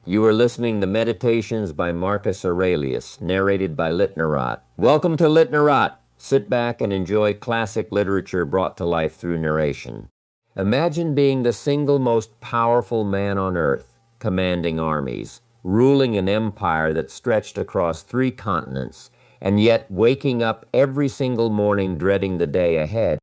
You are listening to Meditations by Marcus Aurelius, narrated by Litnarrate. Welcome to Litnarrate. Sit back and enjoy classic literature brought to life through narration. Imagine being the single most powerful man on earth, commanding armies, ruling an empire that stretched across 3 continents, and yet waking up every single morning dreading the day ahead,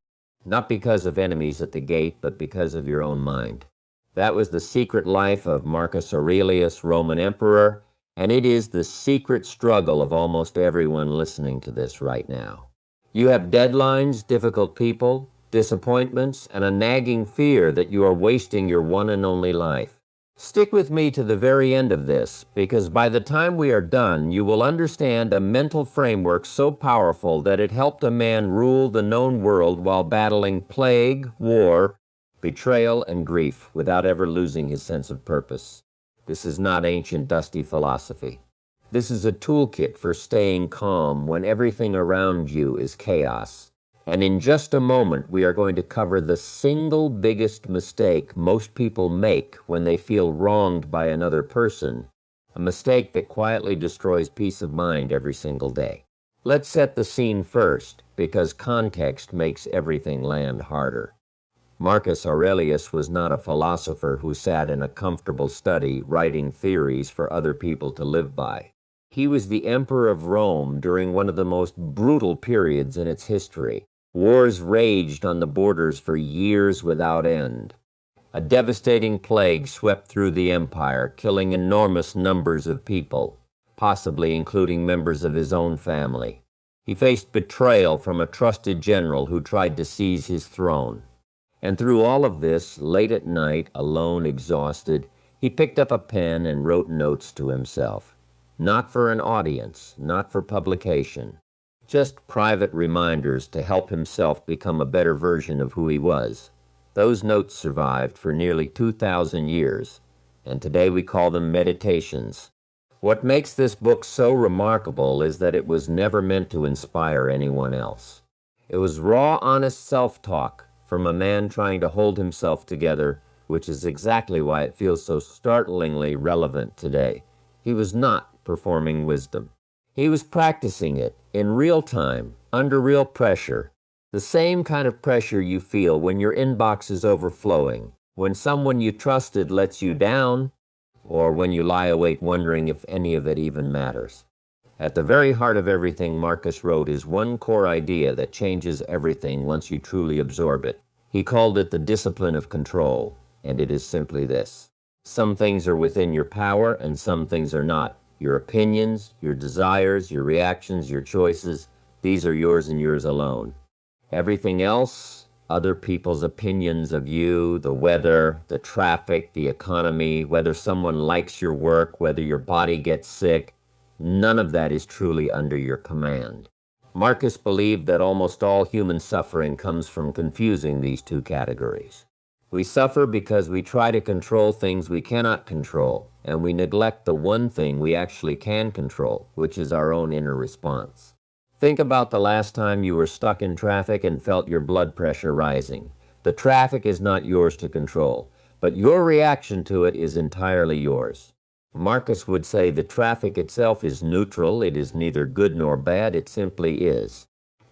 not because of enemies at the gate, but because of your own mind. That was the secret life of Marcus Aurelius, Roman emperor, and it is the secret struggle of almost everyone listening to this right now. You have deadlines, difficult people, disappointments, and a nagging fear that you are wasting your one and only life. Stick with me to the very end of this, because by the time we are done, you will understand a mental framework so powerful that it helped a man rule the known world while battling plague, war, betrayal, and grief without ever losing his sense of purpose. This is not ancient dusty philosophy. This is a toolkit for staying calm when everything around you is chaos. And in just a moment, we are going to cover the single biggest mistake most people make when they feel wronged by another person, a mistake that quietly destroys peace of mind every single day. Let's set the scene first, because context makes everything land harder. Marcus Aurelius was not a philosopher who sat in a comfortable study writing theories for other people to live by. He was the emperor of Rome during one of the most brutal periods in its history. Wars raged on the borders for years without end. A devastating plague swept through the empire, killing enormous numbers of people, possibly including members of his own family. He faced betrayal from a trusted general who tried to seize his throne. And through all of this, late at night, alone, exhausted, he picked up a pen and wrote notes to himself. Not for an audience, not for publication. Just private reminders to help himself become a better version of who he was. Those notes survived for nearly 2,000 years, and today we call them meditations. What makes this book so remarkable is that it was never meant to inspire anyone else. It was raw, honest self-talk from a man trying to hold himself together, which is exactly why it feels so startlingly relevant today. He was not performing wisdom. He was practicing it in real time, under real pressure, the same kind of pressure you feel when your inbox is overflowing, when someone you trusted lets you down, or when you lie awake wondering if any of it even matters. At the very heart of everything Marcus wrote is one core idea that changes everything once you truly absorb it. He called it the discipline of control, and it is simply this. Some things are within your power and some things are not. Your opinions, your desires, your reactions, your choices, these are yours and yours alone. Everything else, other people's opinions of you, the weather, the traffic, the economy, whether someone likes your work, whether your body gets sick, none of that is truly under your command. Marcus believed that almost all human suffering comes from confusing these two categories. We suffer because we try to control things we cannot control, and we neglect the one thing we actually can control, which is our own inner response. Think about the last time you were stuck in traffic and felt your blood pressure rising. The traffic is not yours to control, but your reaction to it is entirely yours. Marcus would say the traffic itself is neutral. It is neither good nor bad. It simply is.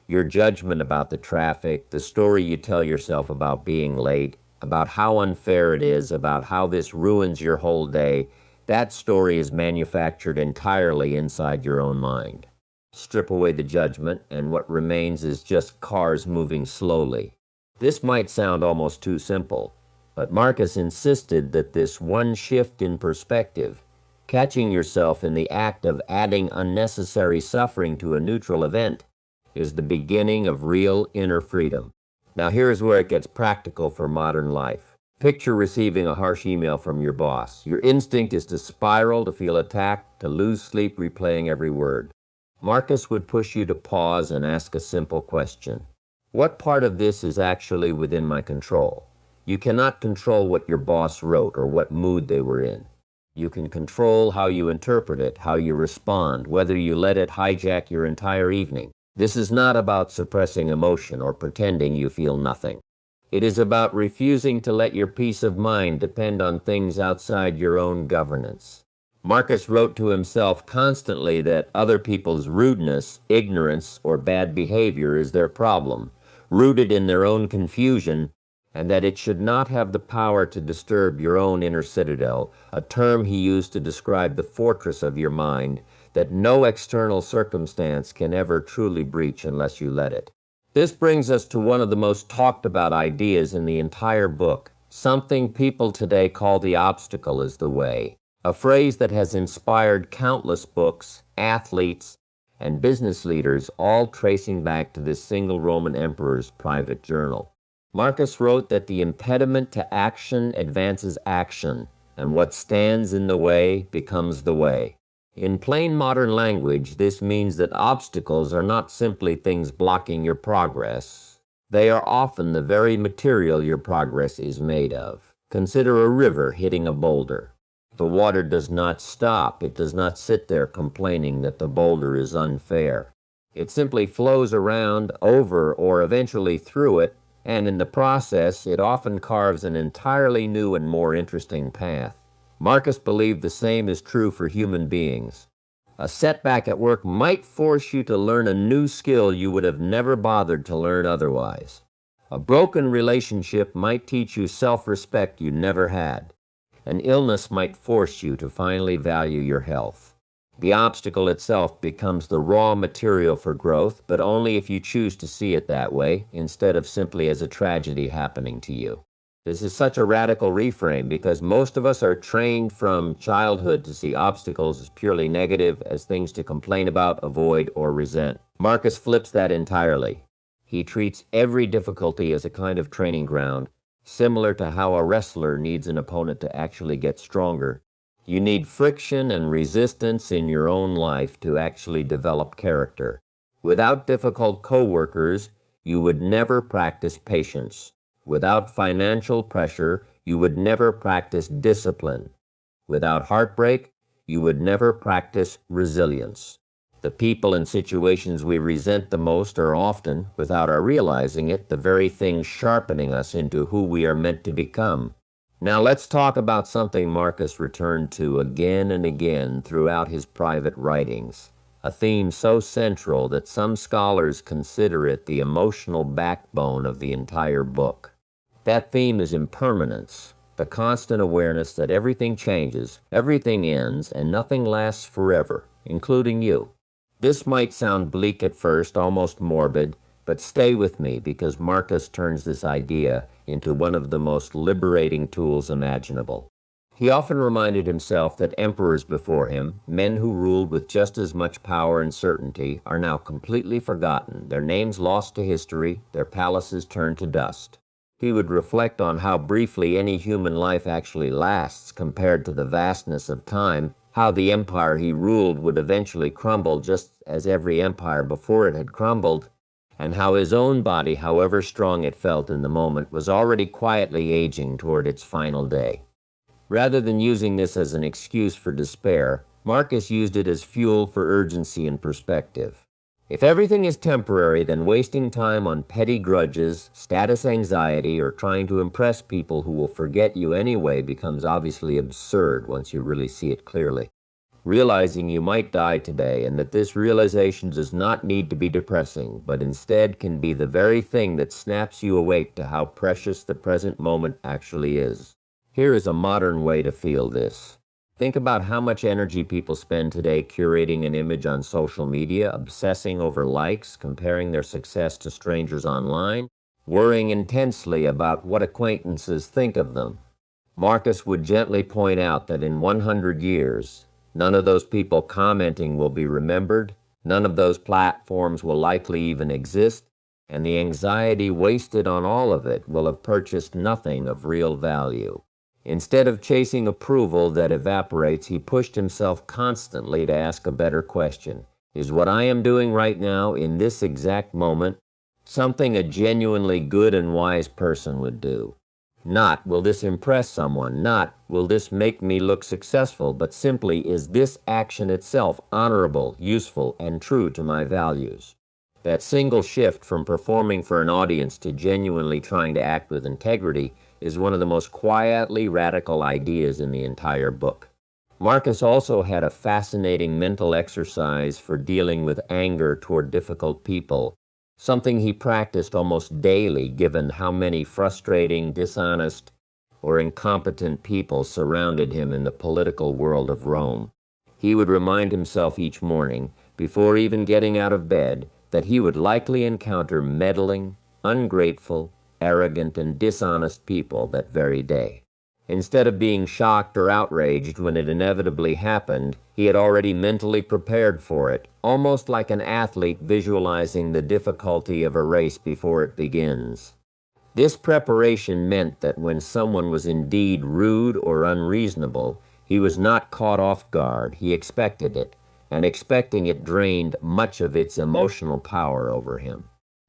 Your judgment about the traffic, the story you tell yourself about being late, about how unfair it is, about how this ruins your whole day, that story is manufactured entirely inside your own mind. Strip away the judgment, and what remains is just cars moving slowly. This might sound almost too simple, but Marcus insisted that this one shift in perspective, catching yourself in the act of adding unnecessary suffering to a neutral event, is the beginning of real inner freedom. Now here's where it gets practical for modern life. Picture receiving a harsh email from your boss. Your instinct is to spiral, to feel attacked, to lose sleep replaying every word. Marcus would push you to pause and ask a simple question. What part of this is actually within my control? You cannot control what your boss wrote or what mood they were in. You can control how you interpret it, how you respond, whether you let it hijack your entire evening. This is not about suppressing emotion or pretending you feel nothing. It is about refusing to let your peace of mind depend on things outside your own governance. Marcus wrote to himself constantly that other people's rudeness, ignorance, or bad behavior is their problem, rooted in their own confusion, and that it should not have the power to disturb your own inner citadel, a term he used to describe the fortress of your mind, that no external circumstance can ever truly breach unless you let it. This brings us to one of the most talked about ideas in the entire book. Something people today call the obstacle is the way, a phrase that has inspired countless books, athletes, and business leaders, all tracing back to this single Roman emperor's private journal. Marcus wrote that the impediment to action advances action, and what stands in the way becomes the way. In plain modern language, this means that obstacles are not simply things blocking your progress. They are often the very material your progress is made of. Consider a river hitting a boulder. The water does not stop. It does not sit there complaining that the boulder is unfair. It simply flows around, over, or eventually through it, and in the process, it often carves an entirely new and more interesting path. Marcus believed the same is true for human beings. A setback at work might force you to learn a new skill you would have never bothered to learn otherwise. A broken relationship might teach you self-respect you never had. An illness might force you to finally value your health. The obstacle itself becomes the raw material for growth, but only if you choose to see it that way, instead of simply as a tragedy happening to you. This is such a radical reframe because most of us are trained from childhood to see obstacles as purely negative, as things to complain about, avoid, or resent. Marcus flips that entirely. He treats every difficulty as a kind of training ground, similar to how a wrestler needs an opponent to actually get stronger. You need friction and resistance in your own life to actually develop character. Without difficult coworkers, you would never practice patience. Without financial pressure, you would never practice discipline. Without heartbreak, you would never practice resilience. The people and situations we resent the most are often, without our realizing it, the very things sharpening us into who we are meant to become. Now let's talk about something Marcus returned to again and again throughout his private writings, a theme so central that some scholars consider it the emotional backbone of the entire book. That theme is impermanence, the constant awareness that everything changes, everything ends, and nothing lasts forever, including you. This might sound bleak at first, almost morbid, but stay with me because Marcus turns this idea into one of the most liberating tools imaginable. He often reminded himself that emperors before him, men who ruled with just as much power and certainty, are now completely forgotten, their names lost to history, their palaces turned to dust. He would reflect on how briefly any human life actually lasts compared to the vastness of time, how the empire he ruled would eventually crumble just as every empire before it had crumbled, and how his own body, however strong it felt in the moment, was already quietly aging toward its final day. Rather than using this as an excuse for despair, Marcus used it as fuel for urgency and perspective. If everything is temporary, then wasting time on petty grudges, status anxiety, or trying to impress people who will forget you anyway becomes obviously absurd once you really see it clearly. Realizing you might die today and that this realization does not need to be depressing, but instead can be the very thing that snaps you awake to how precious the present moment actually is. Here is a modern way to feel this. Think about how much energy people spend today curating an image on social media, obsessing over likes, comparing their success to strangers online, worrying intensely about what acquaintances think of them. Marcus would gently point out that in 100 years, none of those people commenting will be remembered, none of those platforms will likely even exist, and the anxiety wasted on all of it will have purchased nothing of real value. Instead of chasing approval that evaporates, he pushed himself constantly to ask a better question. Is what I am doing right now, in this exact moment, something a genuinely good and wise person would do? Not, will this impress someone? Not, will this make me look successful? But simply, is this action itself honorable, useful, and true to my values? That single shift from performing for an audience to genuinely trying to act with integrity is one of the most quietly radical ideas in the entire book. Marcus also had a fascinating mental exercise for dealing with anger toward difficult people, something he practiced almost daily given how many frustrating, dishonest, or incompetent people surrounded him in the political world of Rome. He would remind himself each morning, before even getting out of bed, that he would likely encounter meddling, ungrateful, arrogant, and dishonest people that very day. Instead of being shocked or outraged when it inevitably happened, he had already mentally prepared for it, almost like an athlete visualizing the difficulty of a race before it begins. This preparation meant that when someone was indeed rude or unreasonable, he was not caught off guard. He expected it, and expecting it drained much of its emotional power over him.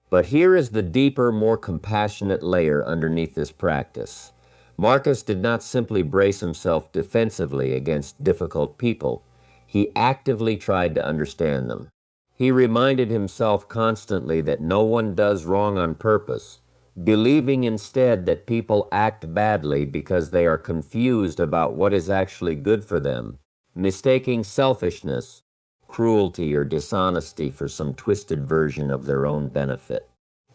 But here is the deeper, more compassionate layer underneath this practice. Marcus did not simply brace himself defensively against difficult people. He actively tried to understand them. He reminded himself constantly that no one does wrong on purpose, believing instead that people act badly because they are confused about what is actually good for them, mistaking selfishness, cruelty, or dishonesty for some twisted version of their own benefit.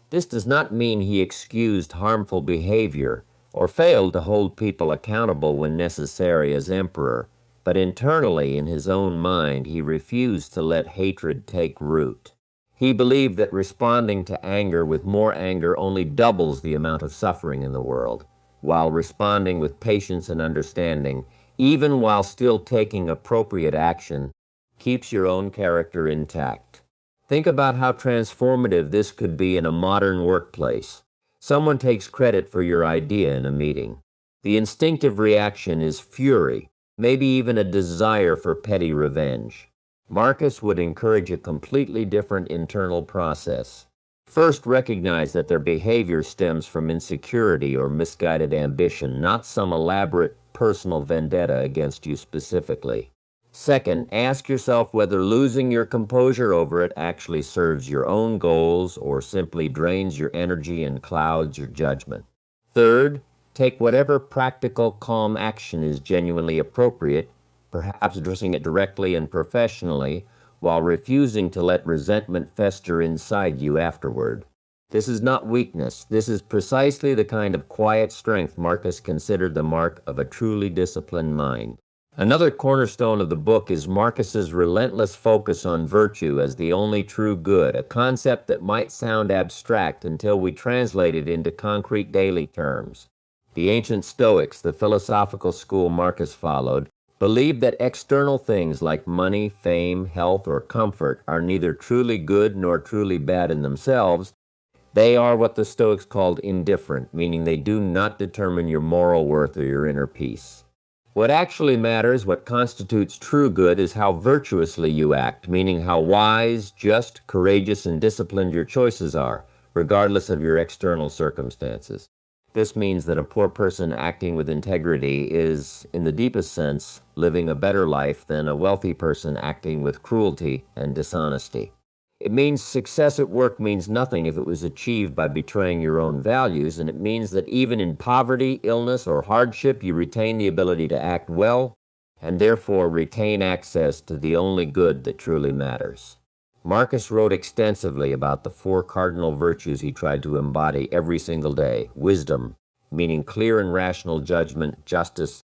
This does not mean he excused harmful behavior or failed to hold people accountable when necessary as emperor, but internally in his own mind he refused to let hatred take root. He believed that responding to anger with more anger only doubles the amount of suffering in the world, while responding with patience and understanding, even while still taking appropriate action, keeps your own character intact. Think about how transformative this could be in a modern workplace. Someone takes credit for your idea in a meeting. The instinctive reaction is fury, maybe even a desire for petty revenge. Marcus would encourage a completely different internal process. First, recognize that their behavior stems from insecurity or misguided ambition, not some elaborate personal vendetta against you specifically. Second, ask yourself whether losing your composure over it actually serves your own goals or simply drains your energy and clouds your judgment. Third, take whatever practical, calm action is genuinely appropriate, perhaps addressing it directly and professionally, while refusing to let resentment fester inside you afterward. This is not weakness. This is precisely the kind of quiet strength Marcus considered the mark of a truly disciplined mind. Another cornerstone of the book is Marcus's relentless focus on virtue as the only true good, a concept that might sound abstract until we translate it into concrete daily terms. The ancient Stoics, the philosophical school Marcus followed, believed that external things like money, fame, health, or comfort are neither truly good nor truly bad in themselves. They are what the Stoics called indifferent, meaning they do not determine your moral worth or your inner peace. What actually matters, what constitutes true good, is how virtuously you act, meaning how wise, just, courageous, and disciplined your choices are, regardless of your external circumstances. This means that a poor person acting with integrity is, in the deepest sense, living a better life than a wealthy person acting with cruelty and dishonesty. It means success at work means nothing if it was achieved by betraying your own values, and it means that even in poverty, illness, or hardship, you retain the ability to act well, and therefore retain access to the only good that truly matters. Marcus wrote extensively about the 4 cardinal virtues he tried to embody every single day. Wisdom, meaning clear and rational judgment. Justice,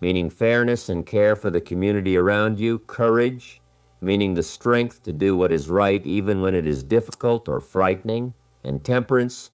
meaning fairness and care for the community around you. Courage, meaning the strength to do what is right even when it is difficult or frightening. And temperance,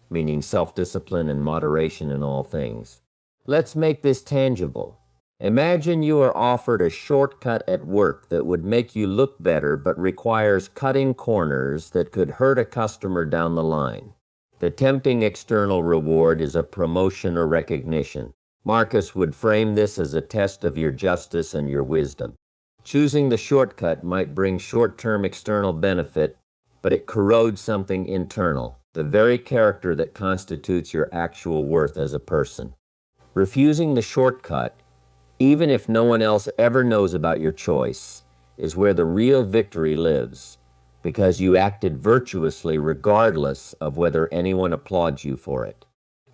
meaning self-discipline and moderation in all things. Let's make this tangible. Imagine you are offered a shortcut at work that would make you look better but requires cutting corners that could hurt a customer down the line. The tempting external reward is a promotion or recognition. Marcus would frame this as a test of your justice and your wisdom. Choosing the shortcut might bring short-term external benefit, but it corrodes something internal, the very character that constitutes your actual worth as a person. Refusing the shortcut, even if no one else ever knows about your choice, is where the real victory lives, because you acted virtuously regardless of whether anyone applauds you for it.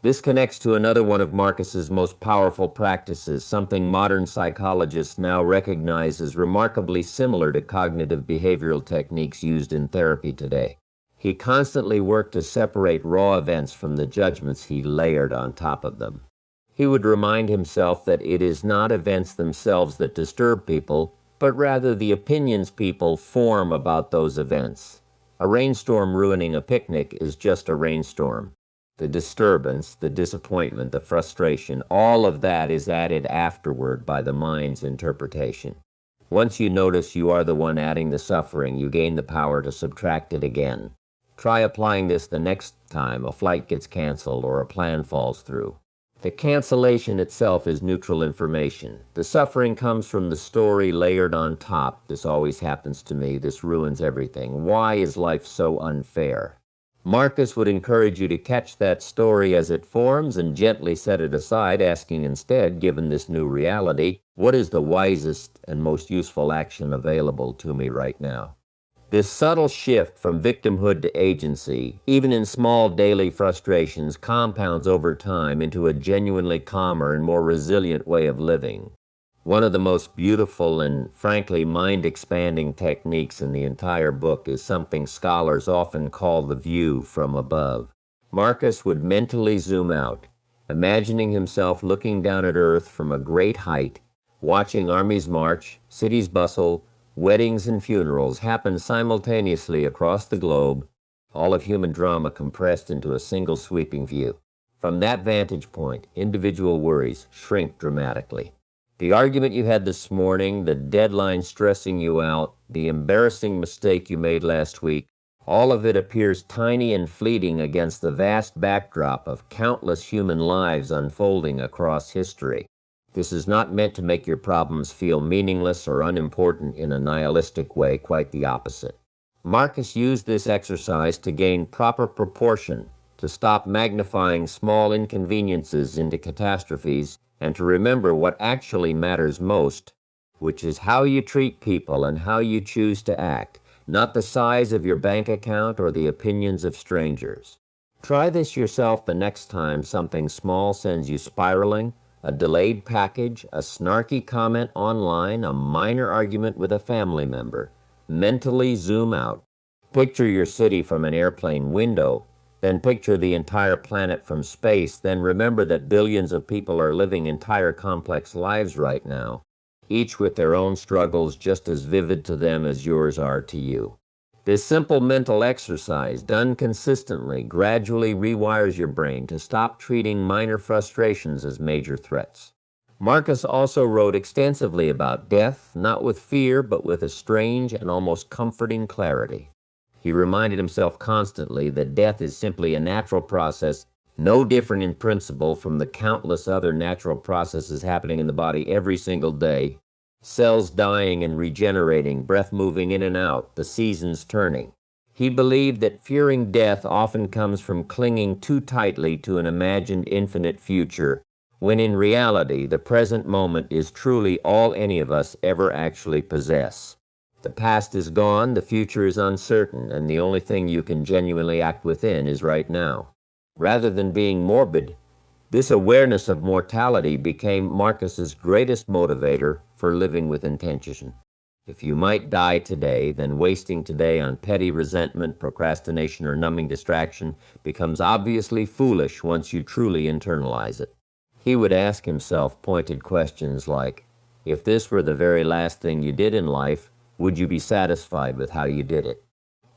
This connects to another one of Marcus's most powerful practices, something modern psychologists now recognize as remarkably similar to cognitive behavioral techniques used in therapy today. He constantly worked to separate raw events from the judgments he layered on top of them. He would remind himself that it is not events themselves that disturb people, but rather the opinions people form about those events. A rainstorm ruining a picnic is just a rainstorm. The disturbance, the disappointment, the frustration, all of that is added afterward by the mind's interpretation. Once you notice you are the one adding the suffering, you gain the power to subtract it again. Try applying this the next time a flight gets canceled or a plan falls through. The cancellation itself is neutral information. The suffering comes from the story layered on top. This always happens to me. This ruins everything. Why is life so unfair? Marcus would encourage you to catch that story as it forms and gently set it aside, asking instead, given this new reality, what is the wisest and most useful action available to me right now? This subtle shift from victimhood to agency, even in small daily frustrations, compounds over time into a genuinely calmer and more resilient way of living. One of the most beautiful and, frankly, mind-expanding techniques in the entire book is something scholars often call the view from above. Marcus would mentally zoom out, imagining himself looking down at Earth from a great height, watching armies march, cities bustle, weddings and funerals happen simultaneously across the globe, all of human drama compressed into a single sweeping view. From that vantage point, individual worries shrink dramatically. The argument you had this morning, the deadline stressing you out, the embarrassing mistake you made last week, all of it appears tiny and fleeting against the vast backdrop of countless human lives unfolding across history. This is not meant to make your problems feel meaningless or unimportant in a nihilistic way, quite the opposite. Marcus used this exercise to gain proper proportion, to stop magnifying small inconveniences into catastrophes, and to remember what actually matters most, which is how you treat people and how you choose to act, not the size of your bank account or the opinions of strangers. Try this yourself the next time something small sends you spiraling, a delayed package, a snarky comment online, a minor argument with a family member. Mentally zoom out. Picture your city from an airplane window, then picture the entire planet from space, then remember that billions of people are living entire complex lives right now, each with their own struggles just as vivid to them as yours are to you. This simple mental exercise, done consistently, gradually rewires your brain to stop treating minor frustrations as major threats. Marcus also wrote extensively about death, not with fear, but with a strange and almost comforting clarity. He reminded himself constantly that death is simply a natural process, no different in principle from the countless other natural processes happening in the body every single day. Cells dying and regenerating, breath moving in and out, the seasons turning. He believed that fearing death often comes from clinging too tightly to an imagined infinite future, when in reality the present moment is truly all any of us ever actually possess. The past is gone, the future is uncertain, and the only thing you can genuinely act within is right now. Rather than being morbid, this awareness of mortality became Marcus's greatest motivator for living with intention. If you might die today, then wasting today on petty resentment, procrastination, or numbing distraction becomes obviously foolish once you truly internalize it. He would ask himself pointed questions like, if this were the very last thing you did in life, would you be satisfied with how you did it?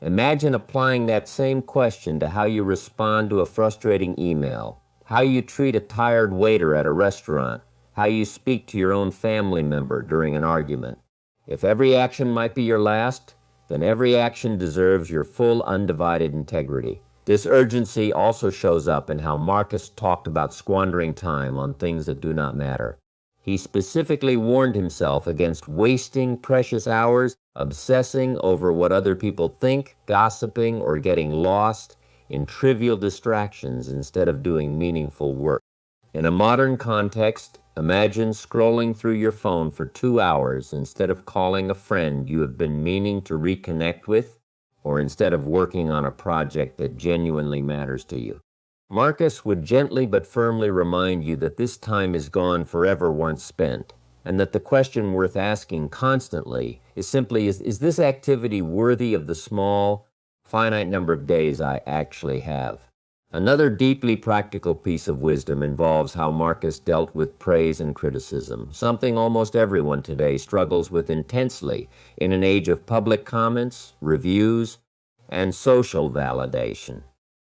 Imagine applying that same question to how you respond to a frustrating email, how you treat a tired waiter at a restaurant, how you speak to your own family member during an argument. If every action might be your last, then every action deserves your full undivided integrity. This urgency also shows up in how Marcus talked about squandering time on things that do not matter. He specifically warned himself against wasting precious hours obsessing over what other people think, gossiping, or getting lost in trivial distractions instead of doing meaningful work. In a modern context, imagine scrolling through your phone for 2 hours instead of calling a friend you have been meaning to reconnect with, or instead of working on a project that genuinely matters to you. Marcus would gently but firmly remind you that this time is gone forever once spent, and that the question worth asking constantly is simply, is this activity worthy of the small, finite number of days I actually have? Another deeply practical piece of wisdom involves how Marcus dealt with praise and criticism, something almost everyone today struggles with intensely in an age of public comments, reviews, and social validation.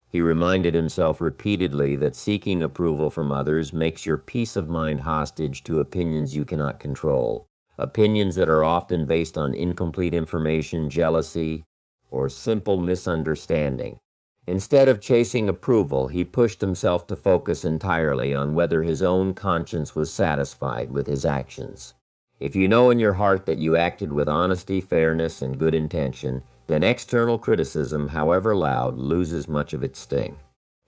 He reminded himself repeatedly that seeking approval from others makes your peace of mind hostage to opinions you cannot control, opinions that are often based on incomplete information, jealousy, or simple misunderstanding. Instead of chasing approval, he pushed himself to focus entirely on whether his own conscience was satisfied with his actions. If you know in your heart that you acted with honesty, fairness, and good intention, then external criticism, however loud, loses much of its sting.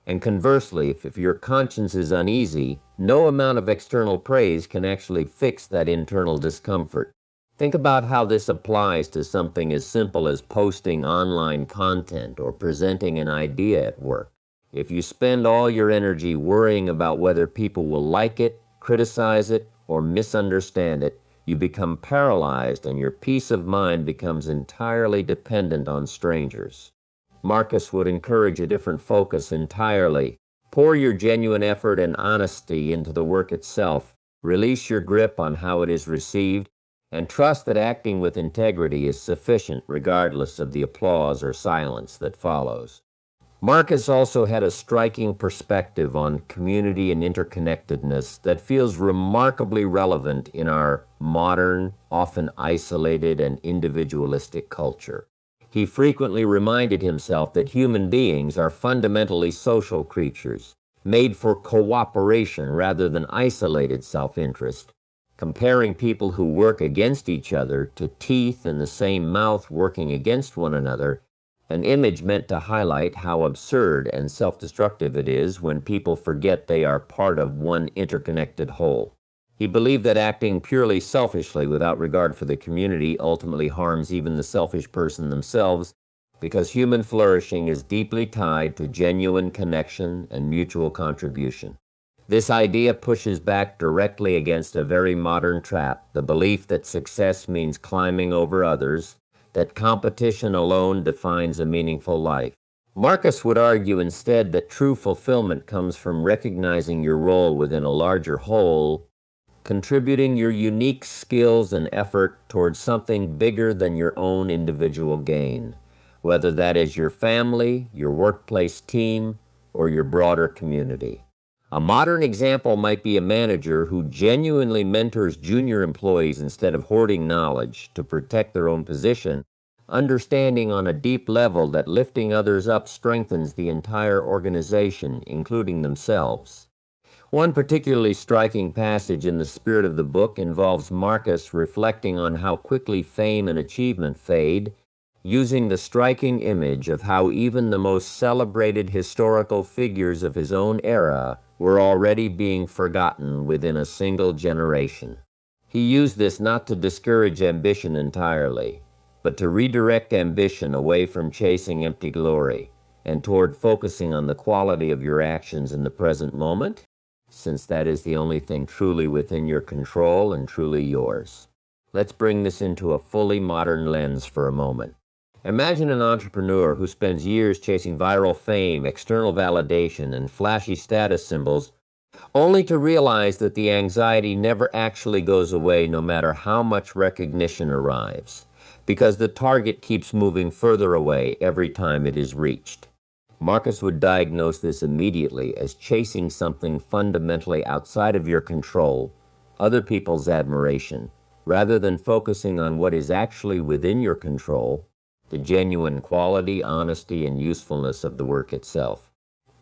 And conversely, if your conscience is uneasy, no amount of external praise can actually fix that internal discomfort. Think about how this applies to something as simple as posting online content or presenting an idea at work. If you spend all your energy worrying about whether people will like it, criticize it, or misunderstand it, you become paralyzed and your peace of mind becomes entirely dependent on strangers. Marcus would encourage a different focus entirely. Pour your genuine effort and honesty into the work itself. Release your grip on how it is received, and trust that acting with integrity is sufficient regardless of the applause or silence that follows. Marcus also had a striking perspective on community and interconnectedness that feels remarkably relevant in our modern, often isolated and individualistic culture. He frequently reminded himself that human beings are fundamentally social creatures, made for cooperation rather than isolated self-interest, comparing people who work against each other to teeth in the same mouth working against one another, an image meant to highlight how absurd and self-destructive it is when people forget they are part of one interconnected whole. He believed that acting purely selfishly without regard for the community ultimately harms even the selfish person themselves, because human flourishing is deeply tied to genuine connection and mutual contribution. This idea pushes back directly against a very modern trap, the belief that success means climbing over others, that competition alone defines a meaningful life. Marcus would argue instead that true fulfillment comes from recognizing your role within a larger whole, contributing your unique skills and effort towards something bigger than your own individual gain, whether that is your family, your workplace team, or your broader community. A modern example might be a manager who genuinely mentors junior employees instead of hoarding knowledge to protect their own position, understanding on a deep level that lifting others up strengthens the entire organization, including themselves. One particularly striking passage in the spirit of the book involves Marcus reflecting on how quickly fame and achievement fade, using the striking image of how even the most celebrated historical figures of his own era were already being forgotten within a single generation. He used this not to discourage ambition entirely, but to redirect ambition away from chasing empty glory and toward focusing on the quality of your actions in the present moment, since that is the only thing truly within your control and truly yours. Let's bring this into a fully modern lens for a moment. Imagine an entrepreneur who spends years chasing viral fame, external validation, and flashy status symbols, only to realize that the anxiety never actually goes away no matter how much recognition arrives, because the target keeps moving further away every time it is reached. Marcus would diagnose this immediately as chasing something fundamentally outside of your control, other people's admiration, rather than focusing on what is actually within your control, the genuine quality, honesty, and usefulness of the work itself.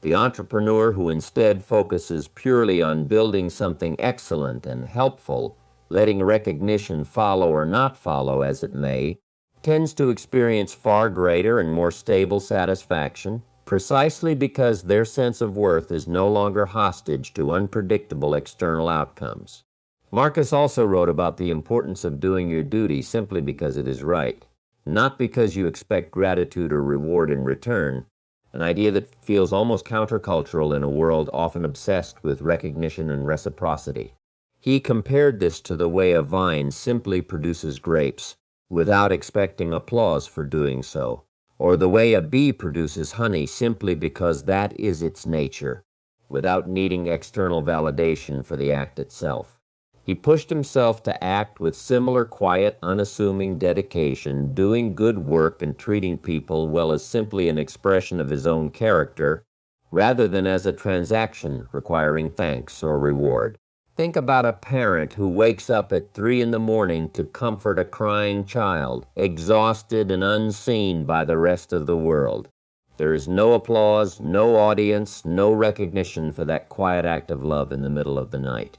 The entrepreneur who instead focuses purely on building something excellent and helpful, letting recognition follow or not follow as it may, tends to experience far greater and more stable satisfaction, precisely because their sense of worth is no longer hostage to unpredictable external outcomes. Marcus also wrote about the importance of doing your duty simply because it is right, not because you expect gratitude or reward in return, an idea that feels almost countercultural in a world often obsessed with recognition and reciprocity. He compared this to the way a vine simply produces grapes without expecting applause for doing so, or the way a bee produces honey simply because that is its nature, without needing external validation for the act itself. He pushed himself to act with similar quiet, unassuming dedication, doing good work and treating people well as simply an expression of his own character, rather than as a transaction requiring thanks or reward. Think about a parent who wakes up at 3 in the morning to comfort a crying child, exhausted and unseen by the rest of the world. There is no applause, no audience, no recognition for that quiet act of love in the middle of the night.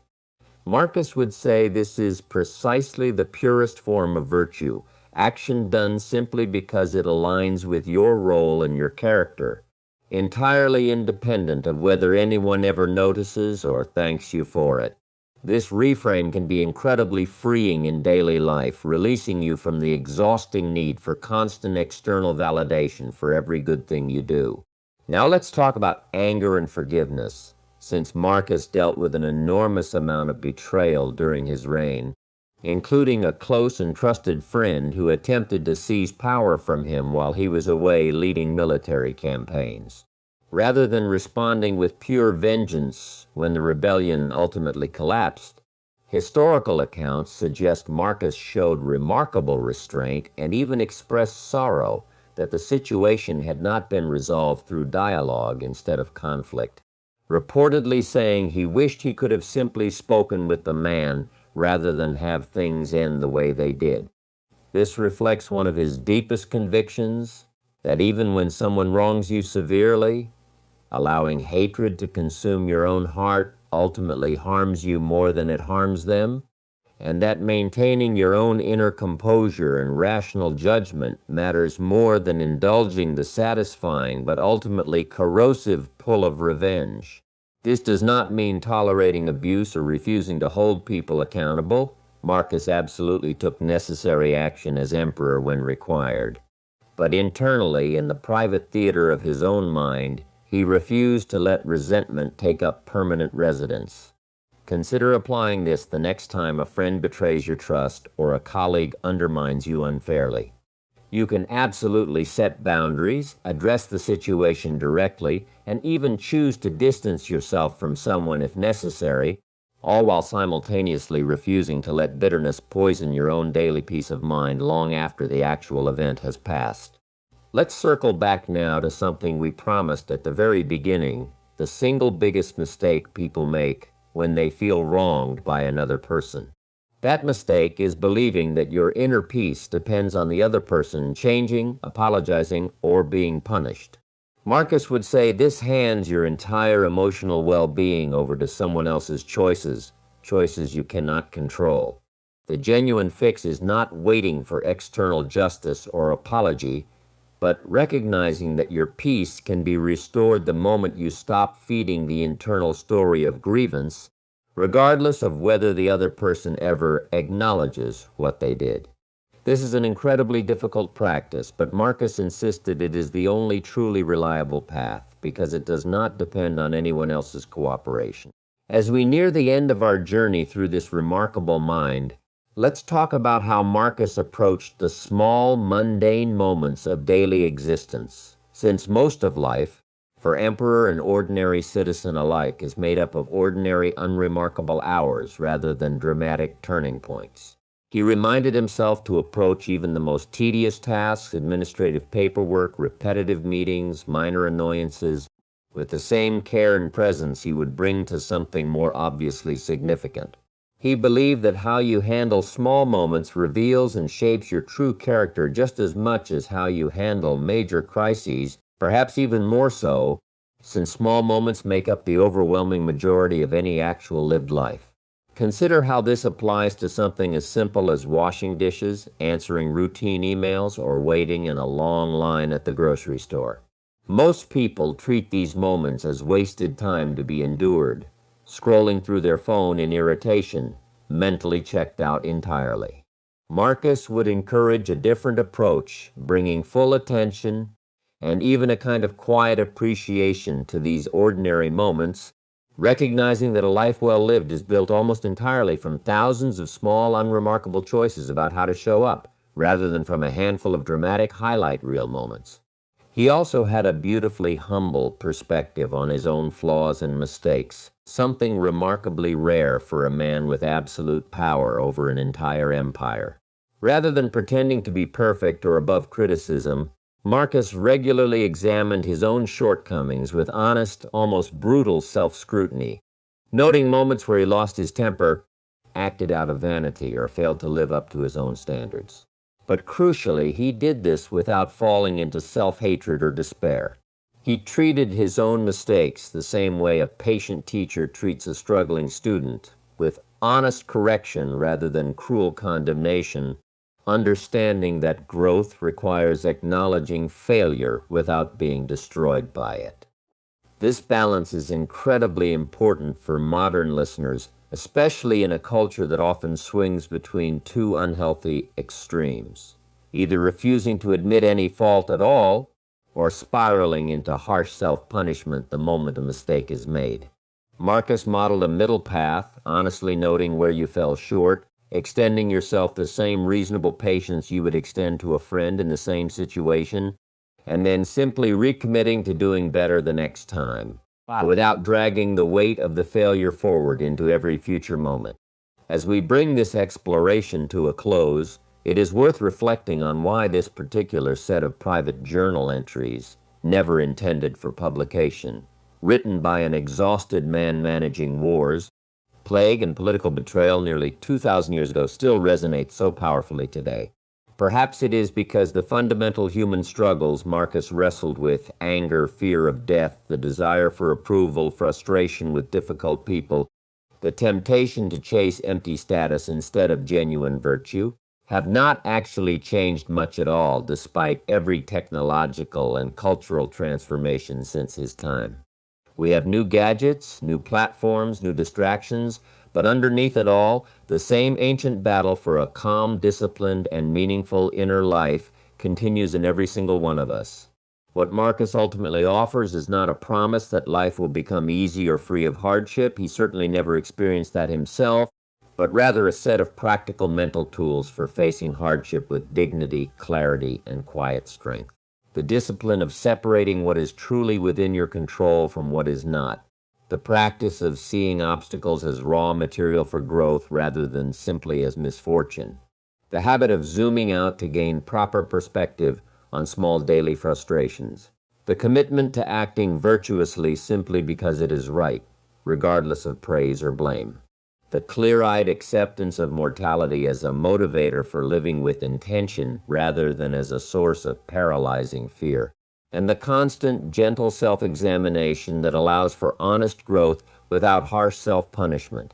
Marcus would say this is precisely the purest form of virtue, action done simply because it aligns with your role and your character, entirely independent of whether anyone ever notices or thanks you for it. This reframe can be incredibly freeing in daily life, releasing you from the exhausting need for constant external validation for every good thing you do. Now let's talk about anger and forgiveness, since Marcus dealt with an enormous amount of betrayal during his reign, including a close and trusted friend who attempted to seize power from him while he was away leading military campaigns. Rather than responding with pure vengeance when the rebellion ultimately collapsed, historical accounts suggest Marcus showed remarkable restraint and even expressed sorrow that the situation had not been resolved through dialogue instead of conflict, reportedly saying he wished he could have simply spoken with the man rather than have things end the way they did. This reflects one of his deepest convictions, that even when someone wrongs you severely, allowing hatred to consume your own heart ultimately harms you more than it harms them, and that maintaining your own inner composure and rational judgment matters more than indulging the satisfying but ultimately corrosive pull of revenge. This does not mean tolerating abuse or refusing to hold people accountable. Marcus absolutely took necessary action as emperor when required. But internally, in the private theater of his own mind, he refused to let resentment take up permanent residence. Consider applying this the next time a friend betrays your trust or a colleague undermines you unfairly. You can absolutely set boundaries, address the situation directly, and even choose to distance yourself from someone if necessary, all while simultaneously refusing to let bitterness poison your own daily peace of mind long after the actual event has passed. Let's circle back now to something we promised at the very beginning, the single biggest mistake people make when they feel wronged by another person. That mistake is believing that your inner peace depends on the other person changing, apologizing, or being punished. Marcus would say this hands your entire emotional well-being over to someone else's choices you cannot control. The genuine fix is not waiting for external justice or apology, but recognizing that your peace can be restored the moment you stop feeding the internal story of grievance, regardless of whether the other person ever acknowledges what they did. This is an incredibly difficult practice, but Marcus insisted it is the only truly reliable path because it does not depend on anyone else's cooperation. As we near the end of our journey through this remarkable mind, let's talk about how Marcus approached the small, mundane moments of daily existence, since most of life, for emperor and ordinary citizen alike, is made up of ordinary, unremarkable hours rather than dramatic turning points. He reminded himself to approach even the most tedious tasks, administrative paperwork, repetitive meetings, minor annoyances, with the same care and presence he would bring to something more obviously significant. He believed that how you handle small moments reveals and shapes your true character just as much as how you handle major crises, perhaps even more so, since small moments make up the overwhelming majority of any actual lived life. Consider how this applies to something as simple as washing dishes, answering routine emails, or waiting in a long line at the grocery store. Most people treat these moments as wasted time to be endured, scrolling through their phone in irritation, mentally checked out entirely. Marcus would encourage a different approach, bringing full attention and even a kind of quiet appreciation to these ordinary moments, recognizing that a life well lived is built almost entirely from thousands of small, unremarkable choices about how to show up, rather than from a handful of dramatic highlight reel moments. He also had a beautifully humble perspective on his own flaws and mistakes, something remarkably rare for a man with absolute power over an entire empire. Rather than pretending to be perfect or above criticism, Marcus regularly examined his own shortcomings with honest, almost brutal self-scrutiny, noting moments where he lost his temper, acted out of vanity, or failed to live up to his own standards. But crucially, he did this without falling into self-hatred or despair. He treated his own mistakes the same way a patient teacher treats a struggling student, with honest correction rather than cruel condemnation, understanding that growth requires acknowledging failure without being destroyed by it. This balance is incredibly important for modern listeners, especially in a culture that often swings between two unhealthy extremes, either refusing to admit any fault at all or spiraling into harsh self-punishment the moment a mistake is made. Marcus modeled a middle path, honestly noting where you fell short, extending yourself the same reasonable patience you would extend to a friend in the same situation, and then simply recommitting to doing better the next time, without dragging the weight of the failure forward into every future moment. As we bring this exploration to a close, it is worth reflecting on why this particular set of private journal entries, never intended for publication, written by an exhausted man managing wars, plague, and political betrayal nearly 2,000 years ago, still resonates so powerfully today. Perhaps it is because the fundamental human struggles Marcus wrestled with, anger, fear of death, the desire for approval, frustration with difficult people, the temptation to chase empty status instead of genuine virtue, have not actually changed much at all, despite every technological and cultural transformation since his time. We have new gadgets, new platforms, new distractions, but underneath it all, the same ancient battle for a calm, disciplined, and meaningful inner life continues in every single one of us. What Marcus ultimately offers is not a promise that life will become easy or free of hardship. He certainly never experienced that himself, but rather a set of practical mental tools for facing hardship with dignity, clarity, and quiet strength. The discipline of separating what is truly within your control from what is not. The practice of seeing obstacles as raw material for growth rather than simply as misfortune. The habit of zooming out to gain proper perspective on small daily frustrations. The commitment to acting virtuously simply because it is right, regardless of praise or blame. The clear-eyed acceptance of mortality as a motivator for living with intention rather than as a source of paralyzing fear. And the constant, gentle self-examination that allows for honest growth without harsh self-punishment.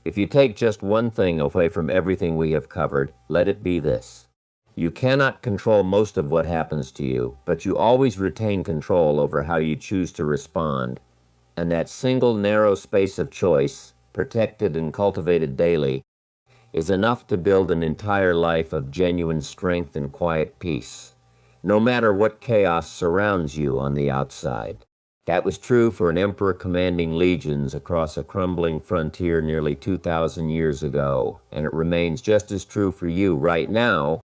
If you take just one thing away from everything we have covered, let it be this. You cannot control most of what happens to you, but you always retain control over how you choose to respond. And that single narrow space of choice, protected and cultivated daily, is enough to build an entire life of genuine strength and quiet peace, no matter what chaos surrounds you on the outside. That was true for an emperor commanding legions across a crumbling frontier nearly 2,000 years ago, and it remains just as true for you right now,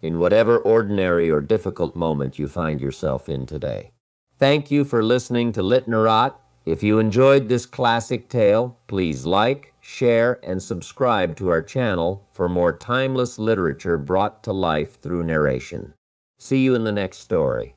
in whatever ordinary or difficult moment you find yourself in today. Thank you for listening to Litnarrate. If you enjoyed this classic tale, please like, share, and subscribe to our channel for more timeless literature brought to life through narration. See you in the next story.